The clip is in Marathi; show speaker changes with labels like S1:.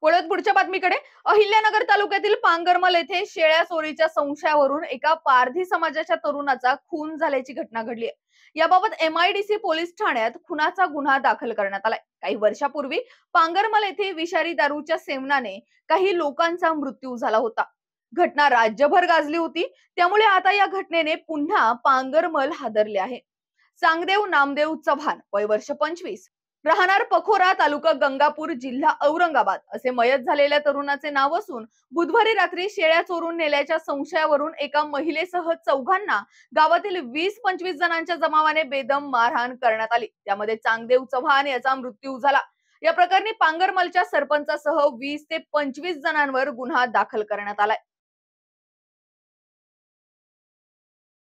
S1: वळत पुढच्या बातमीकडे. अहिल्यानगर तालुक्यातील पांगरमल येथे शेळ्या चोरीच्या संशयावरून एका पारधी समाजाच्या तरुणाचा खून झाल्याची घटना घडली आहे. याबाबत एमआयडीसी पोलीस ठाण्यात खुनाचा गुन्हा दाखल करण्यात आलाय. काही वर्षापूर्वी पांगरमल येथे विषारी दारूच्या सेवनाने काही लोकांचा मृत्यू झाला होता. घटना राज्यभर गाजली होती. त्यामुळे आता या घटनेने पुन्हा पांगरमल हादरले आहे. चांगदेव नामदेव चव्हाण, वय वर्ष 25, राहणार पखोरा, तालुका गंगापूर, जिल्हा औरंगाबाद असे मयत झालेल्या तरुणाचे नाव असून बुधवारी रात्री शेळ्या चोरून नेल्याच्या संशयावरून एका महिलेसह चौघांना गावातील 20-25 जणांच्या जमावाने बेदम मारहाण करण्यात आली. त्यामध्ये चांगदेव चव्हाण याचा मृत्यू झाला. या प्रकरणी पांगरमलच्या सरपंचासह 20 ते 25 जणांवर गुन्हा दाखल करण्यात आलाय.